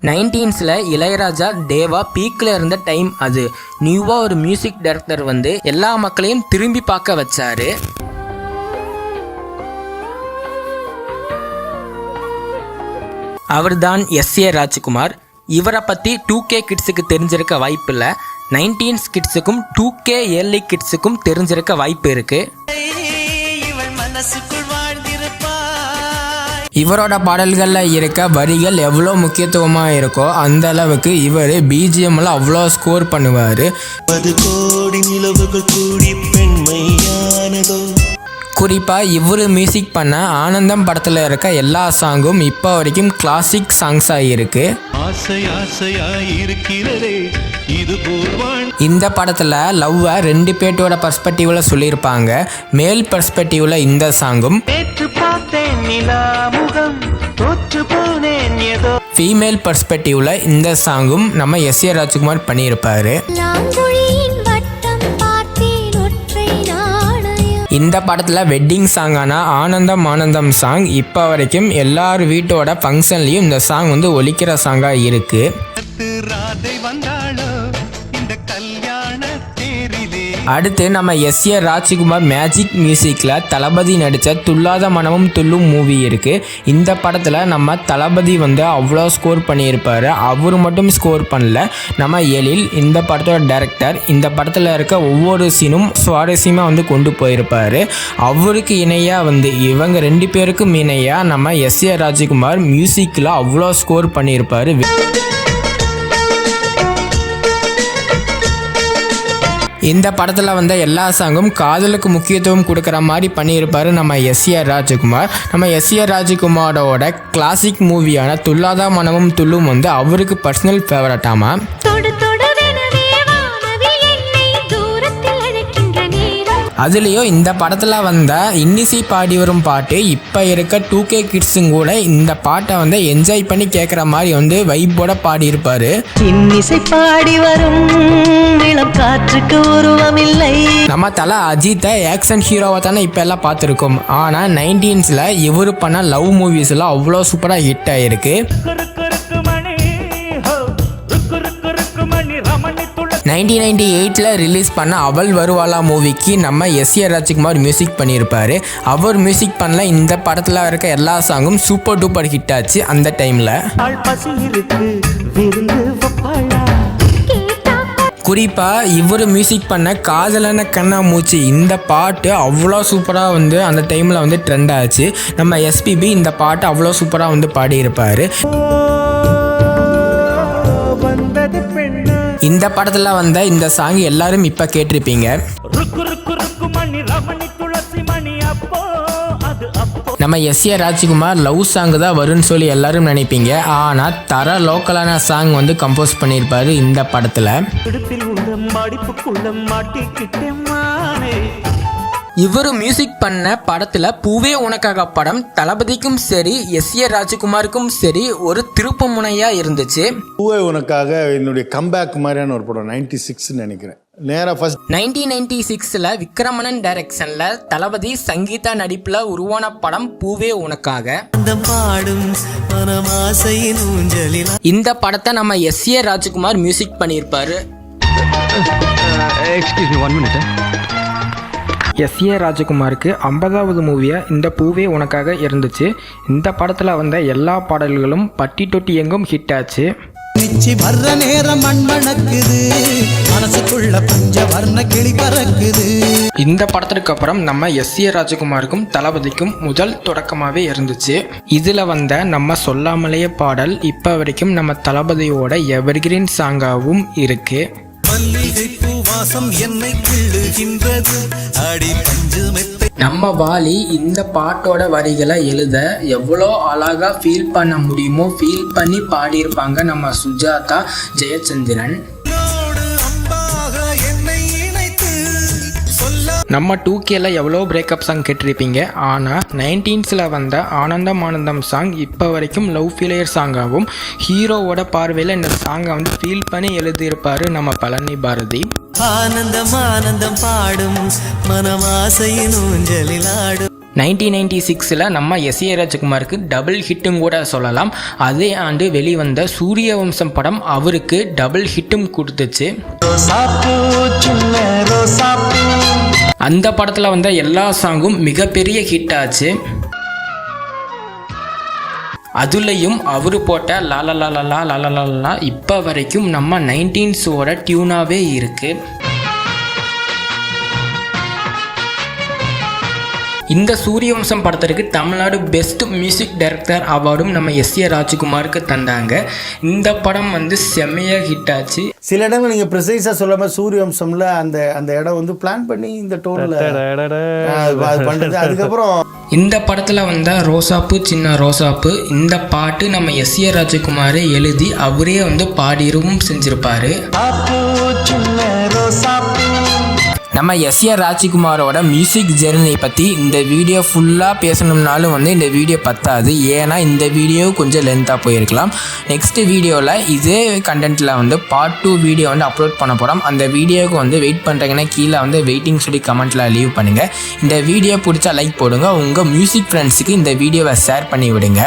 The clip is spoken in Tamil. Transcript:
19ஸில் இளையராஜா தேவா பீக்கில் இருந்த டைம் அது. நியூவாக ஒரு மியூசிக் டைரக்டர் வந்து எல்லா மக்களையும் திரும்பி பார்க்க வச்சாரு. அவர் தான் எஸ்.ஏ. ராஜ்குமார். இவரை பற்றி 2K கிட்ஸுக்கு தெரிஞ்சிருக்க வாய்ப்பு இல்லை. 19s கிட்ஸுக்கும் 2K ஏர்லி கிட்ஸுக்கும் தெரிஞ்சிருக்க வாய்ப்பு இருக்கு. இவரோட பாடல்களில் இருக்க வரிகள் எவ்வளோ முக்கியத்துவமாக இருக்கோ அந்த அளவுக்கு இவர் பிஜிஎம்ல அவ்வளோ ஸ்கோர் பண்ணுவார். குறிப்பாக இவர் மியூசிக் பண்ண ஆனந்தம் படத்தில் இருக்க எல்லா சாங்கும் இப்போ வரைக்கும் கிளாசிக் சாங்ஸாக இருக்கு. இந்த படத்தில் லவ்வை 2 பேர்ட்டோட பர்ஸ்பெக்டிவ்ல சொல்லியிருப்பாங்க. மேல் பர்ஸ்பெக்டிவ்ல இந்த சாங்கும், ஃபீமேல் பர்ஸ்பெக்டிவ்ல இந்த சாங்கும் நம்ம எஸ்.ஏ. ராஜ்குமார் பண்ணியிருப்பாரு. இந்த படத்தில் வெட்டிங் சாங்கான ஆனந்தம் ஆனந்தம் சாங் இப்போ வரைக்கும் எல்லார் வீட்டோட ஃபங்க்ஷன்லேயும் இந்த சாங் வந்து ஒலிக்கிற சாங்காக இருக்கு. அடுத்து நம்ம எஸ்.ஏ. ராஜ்குமார் மேஜிக் மியூசிக்கில் தளபதி நடித்த துள்ளாத மனமும் துள்ளும் மூவி இருக்குது. இந்த படத்தில் நம்ம தளபதி வந்து அவ்வளோ ஸ்கோர் பண்ணியிருப்பார். அவர் மட்டும் ஸ்கோர் பண்ணல, நம்ம எழில் இந்த படத்தோட டைரக்டர் இந்த படத்தில் இருக்க ஒவ்வொரு சீனும் சுவாரஸ்யமாக வந்து கொண்டு போயிருப்பார். அவருக்கு இணையாக வந்து இவங்க 2 பேருக்கும் இணையாக நம்ம எஸ்.ஏ. ராஜ்குமார் மியூசிக்கில் அவ்வளோ ஸ்கோர் பண்ணியிருப்பார். இந்த படத்தில் வந்த எல்லா சாங்கும் காதலுக்கு முக்கியத்துவம் கொடுக்குற மாதிரி பண்ணியிருப்பார் நம்ம எஸ்.ஏ. ராஜ்குமார். நம்ம எஸ்.ஏ. ராஜ்குமாரோட கிளாசிக் மூவியான துள்ளாத மனமும் துள்ளும் வந்து அவருக்கு பர்சனல் ஃபேவரட்டாமா. அதுலேயும் இந்த படத்தில் வந்த இன்னிசை பாடி வரும் பாட்டு இப்போ இருக்க 2K கிட்ஸுங்க கூட இந்த பாட்டை வந்து என்ஜாய் பண்ணி கேட்குற மாதிரி வந்து வைப்போட பாடியிருப்பார். இன்னிசை பாடி வரும் காற்றுக்கு உருவமில்லை. நம்ம தலை அஜித்தை ஆக்ஷன் ஹீரோவை தானே இப்போ எல்லாம் பார்த்துருக்கோம். ஆனால் 19ஸில் இவர் பண்ண லவ் மூவிஸ்லாம் அவ்வளோ சூப்பராக ஹிட் ஆகிருக்கு. 1998ல் ரிலீஸ் பண்ண அவள் வருவாளா மூவிக்கு நம்ம எஸ்.ஏ. ராஜ்குமார் மியூசிக் பண்ணியிருப்பார். அவர் மியூசிக் பண்ணல இந்த படத்தில் இருக்க எல்லா சாங்கும் சூப்பர் டூப்பர் ஹிட் ஆச்சு அந்த டைமில். குறிப்பாக இவர் மியூசிக் பண்ண காதலான கண்ணாமூச்சி இந்த பாட்டு அவ்வளோ சூப்பராக வந்து அந்த டைமில் வந்து ட்ரெண்ட் ஆச்சு. நம்ம எஸ்பிபி இந்த பாட்டு அவ்வளோ சூப்பராக வந்து பாடியிருப்பார். இந்த படத்தில் வந்த இந்த சாங் எல்லாரும் இப்போ கேட்டிருப்பீங்க. நம்ம எஸ்.ஏ. ராஜ்குமார் லவ் சாங் தான் வரும்னு சொல்லி எல்லாரும் நினைப்பீங்க. ஆனால் தர லோக்கலான சாங் வந்து கம்போஸ் பண்ணியிருப்பாரு இந்த படத்தில். இவர் மியூசிக் பண்ண படத்தில் பூவே உனக்காக படம் தளபதிக்கும் சரி எஸ்.ஏ. ராஜ்குமாருக்கும் சரி ஒரு திருப்பு முனையாக இருந்துச்சு. பூவே உனக்காக என்னுடைய கம்பேக் மாதிரியான ஒரு படம் 96 நினைக்கிறேன். 1996ல் விக்ரமணன் டைரக்ஷனில் தளபதி சங்கீதா நடிப்பில் உருவான படம் பூவே உனக்காக. இந்த படத்தை நம்ம எஸ்.ஏ. ராஜ்குமார் மியூசிக் பண்ணியிருப்பாரு. எஸ்.ஏ. ராஜ்குமாருக்கு 50வது மூவியாக இந்த பூவே உனக்காக இருந்துச்சு. இந்த படத்தில் வந்த எல்லா பாடல்களும் பட்டி தொட்டி எங்கும் ஹிட் ஆச்சு. இந்த படத்திற்கு அப்புறம் நம்ம எஸ்.ஏ. ராஜ்குமாருக்கும் தளபதிக்கும் முதல் தொடக்கமாகவே இருந்துச்சு. இதில் வந்த நம்ம சொல்லாமலேயே பாடல் இப்போ வரைக்கும் நம்ம தளபதியோட எவர்கிரீன் சாங்காகவும் இருக்கு. நம்ம வாலி இந்த பாட்டோட வரிகளை எழுத எவ்வளோ அழகா ஃபீல் பண்ண முடியுமோ ஃபீல் பண்ணி பாடியிருப்பாங்க நம்ம சுஜாதா ஜெயச்சந்திரன். நம்ம 2Kல எவ்வளோ பிரேக்கப் சாங் கேட்டிருப்பீங்க. ஆனால் 19ஸில் வந்த ஆனந்தம் ஆனந்தம் சாங் இப்போ வரைக்கும் லவ் ஃபெயிலியர் சாங்காகவும் ஹீரோவோட பார்வையில் இந்த சாங்கை வந்து ஃபீல் பண்ணி எழுதியிருப்பார் நம்ம பழனி பாரதி. ஆனந்தம் ஆனந்தம் பாடும் மனமாசையின் ஊஞ்சலில் ஆடும். 1996 நம்ம எஸ்ஏ ராஜ்குமாருக்கு டபுள் ஹிட்டும் கூட சொல்லலாம். அதே ஆண்டு வெளிவந்த சூரியவம்சம் படம் அவருக்கு டபுள் ஹிட்டும் கொடுத்துச்சு. அந்த படத்தில் வந்த எல்லா சாங்கும் மிகப்பெரிய ஹிட் ஆச்சு. அதுலேயும் அவர் போட்ட லாலா இப்போ வரைக்கும் நம்ம 19s டியூனாகவே இருக்குது. இந்த சூரியவம்சம் படத்திற்கு தமிழ்நாடு பெஸ்ட் மியூசிக் டைரக்டர் அவார்டும் நம்ம எஸ்ஏ ராஜ்குமாருக்கு தந்தாங்க. இந்த படம் செம்மையாக ஹிட் ஆச்சு. சில இடங்கள் நீங்கள் ப்ரிசைஸாக சொல்லாமல் சூரியவம்சம்ல அந்த இடம் பிளான் பண்ணி இந்த டோனில் பண்ணுறது. அதுக்கப்புறம் இந்த படத்தில் வந்த ரோசாப்பு சின்ன ரோசாப்பு இந்த பாட்டு நம்ம எஸ்ஏ ராஜ்குமாரே எழுதி அவரே பாடியும் செஞ்சிருப்பாரு. நம்ம எஸ்ஏ ராஜ்குமாரோட மியூசிக் ஜெர்னி பற்றி இந்த வீடியோ ஃபுல்லாக பேசணும்னாலும் இந்த வீடியோ பத்தாது. ஏன்னா இந்த வீடியோ கொஞ்சம் லென்த்தாக போயிருக்கலாம். நெக்ஸ்ட் வீடியோவில் இதே கண்டென்ட்டில் பார்ட் 2 வீடியோ அப்லோட் பண்ண போகிறோம். அந்த வீடியோவுக்கு வெயிட் பண்ணுறீங்கன்னா கீழே வெயிட்டிங் சொல்லி கமெண்ட்டில் லீவ் பண்ணுங்கள். இந்த வீடியோ பிடிச்சா லைக் போடுங்க. உங்கள் மியூசிக் ஃப்ரெண்ட்ஸுக்கு இந்த வீடியோவை ஷேர் பண்ணி விடுங்க.